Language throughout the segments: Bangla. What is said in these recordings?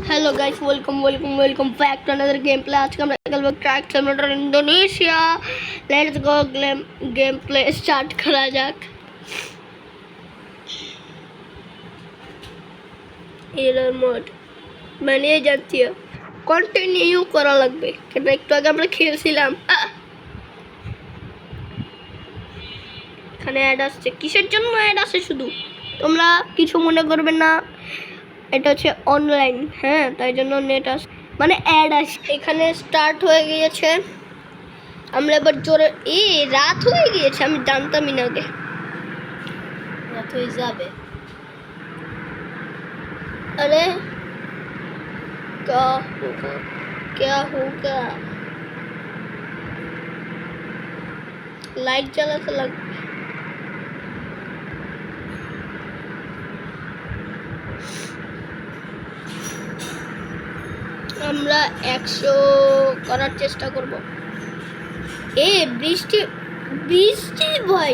Hello guys, welcome back to another game play. आज का हम खेलबो track simulator Indonesia. Let's go game play start करा जाक। एरर मोड মানে জানছি কন্টিনিউ করা লাগবে, কেন একটু আগে আমরা খেলছিলাম। এখানে অ্যাড আসছে, কিসের জন্য অ্যাড আসে শুধু তোমরা কিছু মনে করবে না, এটা হচ্ছে অনলাইন। হ্যাঁ, তাই জন্য নেট আস মানে অ্যাড আসে। এখানে স্টার্ট হয়ে গিয়েছে, আমরা এবার জোরে রাত হয়ে গিয়েছে, আমি জানতামই না আগে রাত হয়ে যাবে। अरे क्या होगा लाइट জ্বালাতে লাগবে। আমরা 100 করার চেষ্টা করব। বৃষ্টি বৃষ্টি ভাই,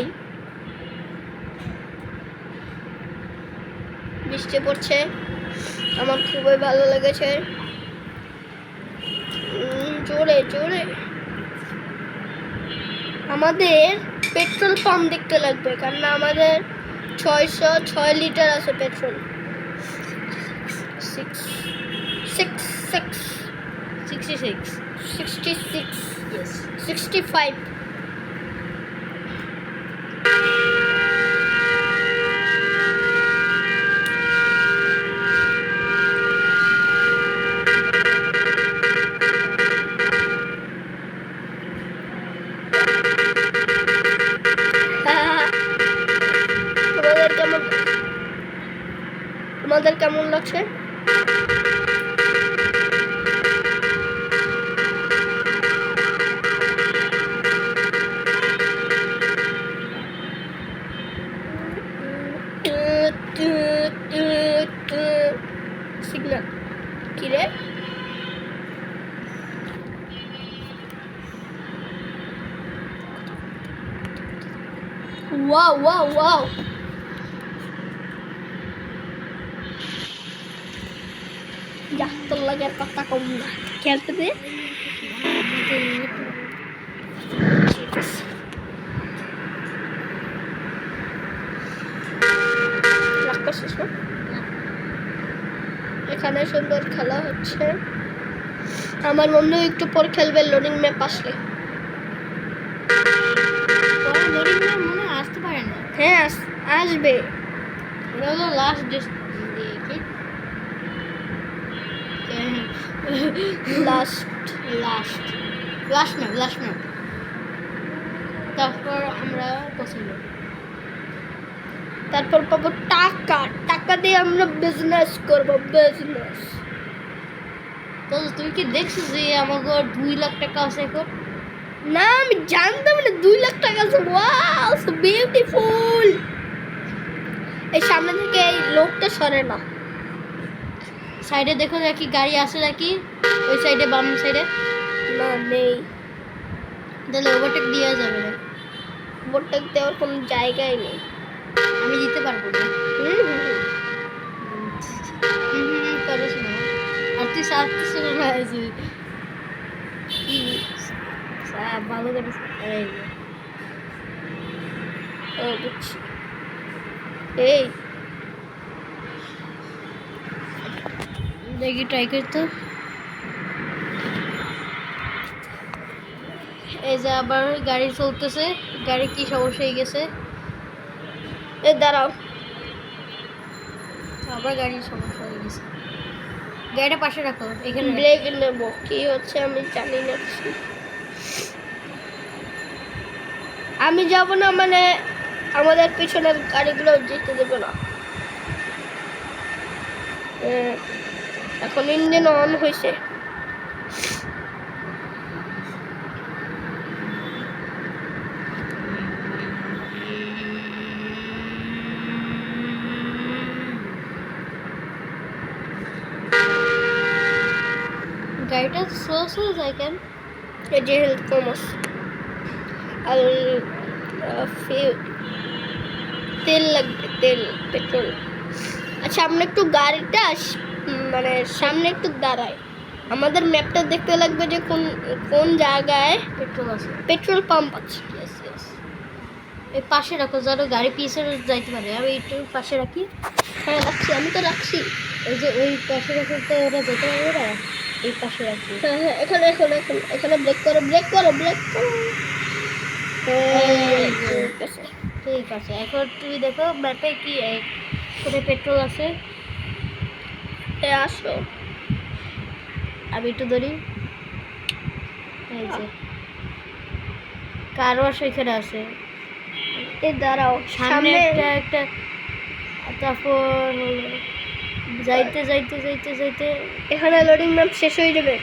বৃষ্টি পড়ছে, আমার খুবই ভালো লেগেছে। জোরে জোরে আমাদের পেট্রোল পাম্প দেখতে লাগবে, কারণ আমাদের 606 লিটার আছে পেট্রোল। 65 তোমাদের কেমন লাগছে? সিগন্যাল কি রে? ওয়াও ওয়াও ওয়াও, যা তোর লাগে আর কথা কম না, খেলতে দে। এখানে সুন্দর খেলা হচ্ছে, আমার বন্ধু একটু পর খেলবে লোডিং ম্যাপ আসলে। লোডিং ম্যাপ মনে আসতে পারে না। হ্যাঁ আসবে, ওটা তো লাস্ট দেখি, লাস্ট ম্যাপ। তারপর আমরা পছন্দ, তারপর পাবো টাকা, টাকা দিয়ে আমরা বিজনেস করব। বিজনেস তো তুই কি দেখছিস যে আমাকে 2 লাখ টাকা আছে এখন? না, আমি জানতাম না 2 লাখ টাকা আছে। Wow, so beautiful. এই সামনে থেকে এই লোকটা সরে না, সাইডে দেখো দেখি গাড়ি আসে নাকি। ওই সাইডে, বাম সাইডে না নেই, তাহলে ওভারটেক দেওয়া যাবে না। ওভারটেক দেওয়ার কোনো জায়গায় নেই, আমি দিতে পারবো না। করিস না, আর তুই সাথে শুরু হয়েছি ভালো করিস। বুঝছি। এই দেখি ট্রাই করতো। এই যে আবার গাড়ি চলতেছে, গাড়ি কি সমস্যা হয়ে গেছে? দাঁড়াও, আবার গাড়ির সমস্যা হয়ে গেছে। গাড়িটা পাশে রাখো, এখানে ব্রেক নেব। কি হচ্ছে আমি জানি না, আমি যাব না, মানে আমাদের পিছনের গাড়িগুলো যেতে দেবে না। এখন ইঞ্জিন অন হয়েছে। গাড়িটা স্লো যায় কেন? এই যে হেলথ কম আছে আর তেল লাগবে, তেল, পেট্রোল। আচ্ছা, আমরা একটু গাড়িটা মানে সামনে একটু দাঁড়ায়, আমাদের ম্যাপটা দেখতে লাগবে যে কোন কোন জায়গায় পেট্রোল আছে, পেট্রোল পাম্প আছে। Yes yes. এই পাশে রাখো, যারা গাড়ি পিছিয়ে যাইতে পারে, আমি একটু পাশে রাখি। হ্যাঁ রাখছি, আমি তো রাখছি। ওই যে ওই পাশে রাখো তো ওরা যেতে পারবে না, এই পাশে রাখি। হ্যাঁ হ্যাঁ, এখানে এখানে এখানে এখানে ব্রেক করো, ব্রেক করো, ব্রেক করো। এই যে। ঠিক আছে। ঠিক আছে, এখন তুমি দেখো ম্যাপে কি কোথায় পেট্রোল আছে। আসো। আমি একটু ধরি, এই যে কার ওয়াশ এখানে আছে, এই দাঁড়াও, সামনে একটা একটা। তারপর হলো যাইতে যাইতে যাইতে যাইতে এখানে লোডিং ম্যাপ শেষ হয়ে যাবে,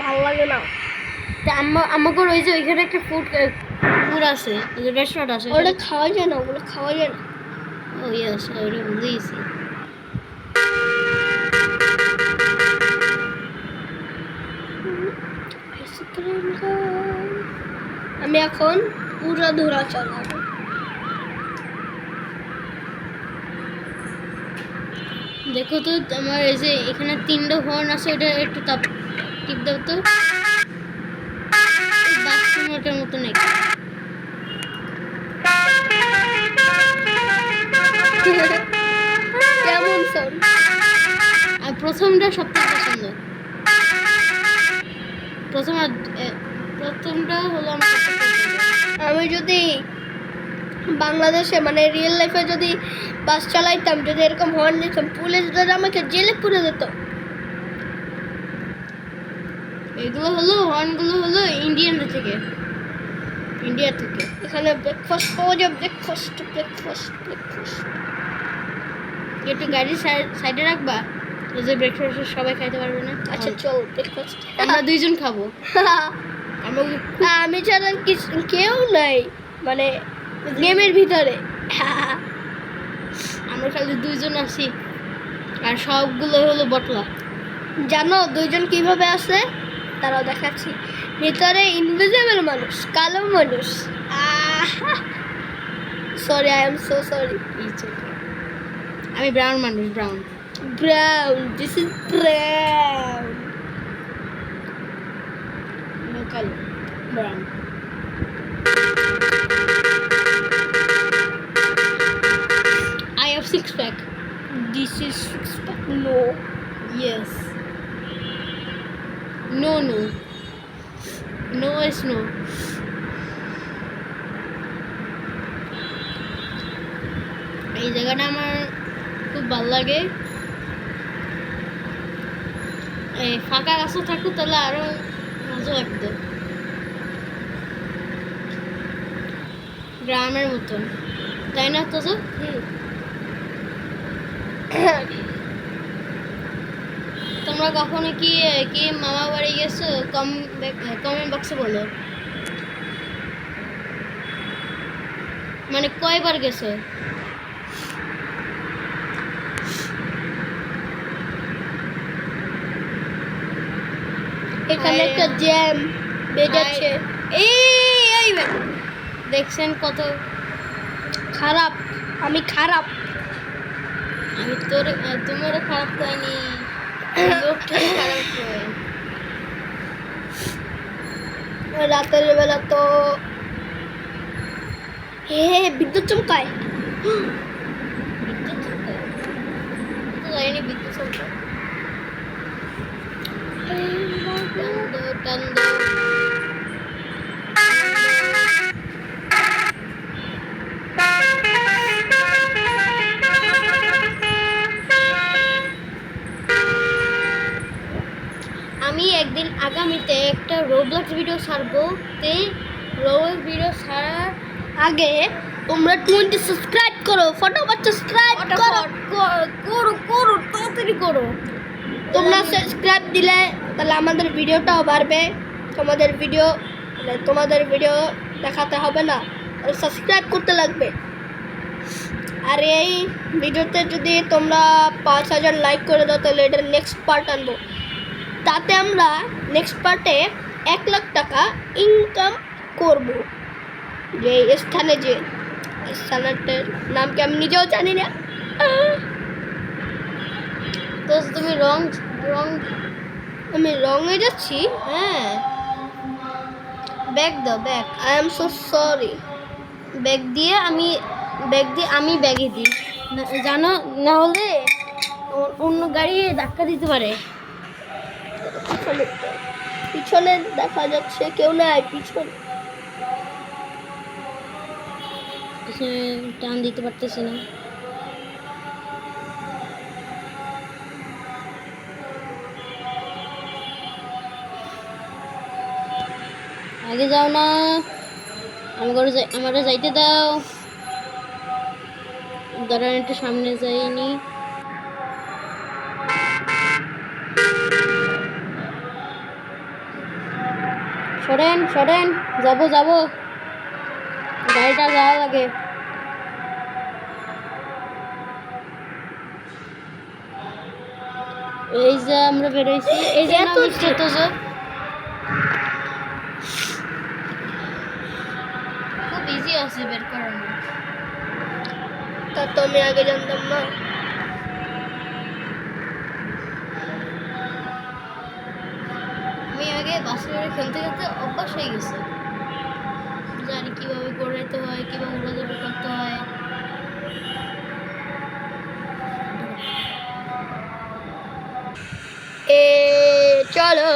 ভালো লাগে না। তা আমাকে ওই যে ওইখানে একটা ফুড আছে, ওই যে রেস্টুরেন্ট আছে, ওটা খাওয়া যায় না, ওগুলো খাওয়া যায় না। ও ইয়েস, ওইটা ভুলে গেছি। আমি এখন পুরো ধরা চালাবো। দেখো তো আমার এই যে এখানে 3টা হর্ন আছে, ওটা একটু টিপ দাও তো, বাথরুমের মতো নেই। কেমন সাউন্ড? আর প্রথমটা সবথেকে পছন্দ, প্রথমটা হলো আমার সবথেকে পছন্দ। আমি যদি বাংলাদেশে মানে রিয়েল লাইফে যদি বাস চালাইতাম, যদি এরকম হর্ন দিতাম, পুলিশ ধরে আমাকে জেলে পুরে দিত। এগুলো হলো হর্নগুলো হলো ইন্ডিয়া থেকে। এখানে ব্রেকফাস্ট পাওয়া যায়, ব্রেকফাস্ট ব্রেকফাস্ট ব্রেকফাস্ট। একটু গাড়ির সাইডে রাখবা, ওই যে ব্রেকফাস্ট সবাই খাইতে পারবে না। আচ্ছা চল ব্রেকফাস্ট। আমরা 2জন খাবো। আমরা আমি ছাড়া কেউ নাই মানে গেমের ভিতরে। আমরা খালি 2জন আছি, আর সবগুলো হলো বটলা। জানো 2জন কিভাবে আছে? তারাও দেখাচ্ছি। ভিতরে ইনভিজিবল মানুষ, কালো মানুষ। Sorry, I am so sorry. আমি ব্রাউন মানুষ, brown. Brown, this is brown. কালো, brown. I have 6-pack. This is six pack. No. Yes. No, no. No is no. এই জায়গাটা আমার খুব ভালো লাগে। এই ফাঁকা রাস্তা থাকুক তাহলে আরো মজা লাগতো, গ্রামের মতন, তাই না তো? তোমরা কখনো কি কি মামা বাড়ি গেছো? কমেন্ট বক্সে বলো, মানে কয়বার গেছো? এখানে একটা জ্যাম বেজেছে। এই দেখছেন কত খারাপ, আমি খারাপ। আমি তোমারও খারাপ করিনি, লোকটা খারাপ করে। রাতের বেলা তো বিদ্যুৎ চমকায়। বিদ্যুৎ চমকায়? তো জানি বিদ্যুৎ চমকায়। টান দাও। আমি একদিন আগামীতে একটা রোবলক্স ভিডিও ছাড়বো, রোবলক্স ভিডিও ছাড়ার আগে তোমরা 20 সাবস্ক্রাইব করো, ফটাফট সাবস্ক্রাইব করো, করো করো তাড়াতাড়ি করো। তোমরা সাবস্ক্রাইব দিলে তাহলে আমাদের ভিডিওটাও বাড়বে। তোমাদের ভিডিও দেখাতে হবে না, সাবস্ক্রাইব করতে লাগবে। আর এই ভিডিওতে যদি তোমরা 5000 লাইক করে দাও তাহলে এটার নেক্সট পার্ট আনবো। তাতে আমরা নেক্সট পার্টে 1 লাখ টাকা ইনকাম করব। যে স্থানটার নাম কি আমি নিজেও জানি না। তো তুমি রং রং আমি রঙে যাচ্ছি। হ্যাঁ ব্যাগ দাও bag I am so sorry. Bag দিয়ে আমি ব্যাগে দিই জানো, না হলে অন্য গাড়ি ধাক্কা দিতে পারে। পিছনে দেখা যাচ্ছে কেউ নাই, পিছনে টান দিতে পারতেছি না। আগে যাও না, আমারে যাইতে দাও। দাঁড়ান একটু সামনে যাইনি। সরেন সরেন, যাবো গাড়িটা যাওয়া লাগে। এই যে আমরা বেরোইছি, এই যে এত খুব ইজি আছে বের করানো। তা তো আমি আগে জানতাম না। আমি আগে বাসে করে খেলতে খেলতে অভ্যাস হয়ে গেছে, জানি কিভাবে গড়াইতে হয়, কিভাবে উড়াদৌড়ি করতে হয়। চলো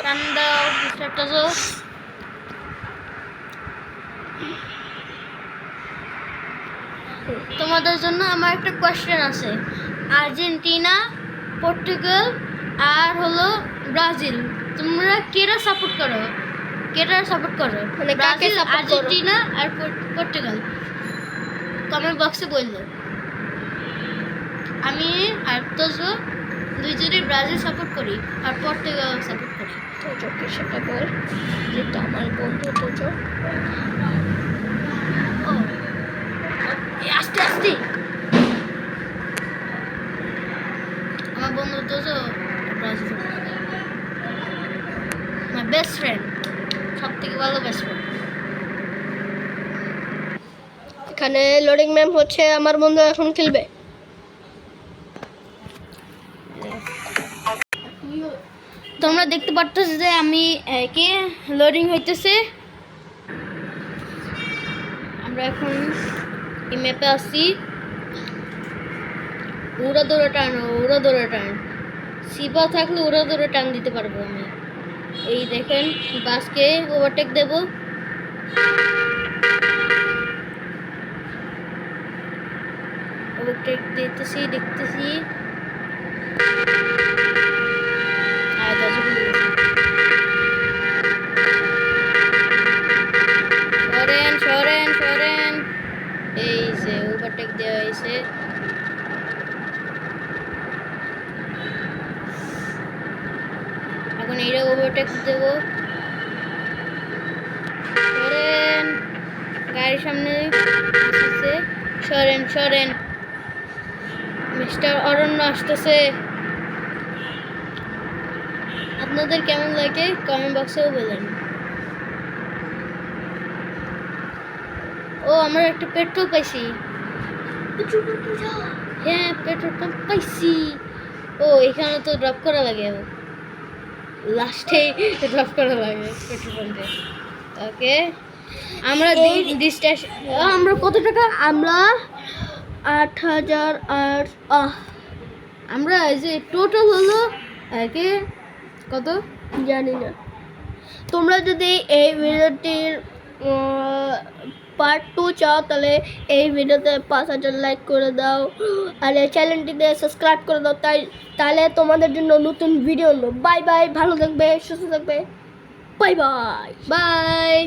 টান দাও, স্টার্টটা দাও। তোমাদের জন্য আমার একটা কোয়েশ্চেন আছে। আর্জেন্টিনা, পর্তুগাল আর হলো ব্রাজিল, তোমরা কেটা সাপোর্ট করো? মানে কাকে ব্রাজিল, support করো? আর্জেন্টিনা আর পর্তুগাল কমেন্ট বক্সে বললো। আমি আর তোজো দুইজনই ব্রাজিল সাপোর্ট করি আর পর্তুগাল সাপোর্ট করি। তোজোকে সেটা বল, যেটা আমার বন্ধু তোজো। ও আস্তে আস্তে, আমার বন্ধু Tojo Brazil, my best friend, সব থেকে ভালো বেস্ট ফ্রেন্ড। এখানে লোডিং ম্যাম হচ্ছে, আমার বন্ধু এখন খেলবে। তোমরা দেখতে পাচ্ছ যে আমি কে লোডিং হইতেছে। আমরা এখন এই ম্যাপে আসছি। উড়া দৌড়া টান, সিপা থাকলে উড়া দৌড়া টান দিতে পারবো আমি। এই দেখেন বাসকে ওভারটেক দেব। ওভারটেক দেখতেছি। সরেন, এই যে ওভারটেক দেওয়া হয়েছে। এখন এইটা ওভারটেক দেব। সরেন, গাড়ির সামনে আসতেছে। সরেন, মিস্টার অরণ্য আসতেছে। আপনাদের কেমন লাগে কমেন্ট বক্সেও বলেন। ও আমরা একটা পেট্রোল পাইছি। হ্যাঁ পেট্রোল পাম্প পাইছি। ও এখানে তো ড্রপ করা লাগে, লাস্টে ড্রপ করা লাগে পেট্রোল পাম্পে। ওকে আমরা আমরা কত টাকা? আমরা 8,000 আর আমরা এই যে টোটাল হলো একে কত জানি না। তোমরা যদি এই ভিডিওটির পার্ট 2 চাও তাহলে এই ভিডিওতে 5,000 লাইক করে দাও আর এই চ্যানেলটিতে সাবস্ক্রাইব করে দাও, তাহলে তোমাদের জন্য নতুন ভিডিও আনবো। বাই বাই, ভালো থাকবে, সুস্থ থাকবে, বাই বাই।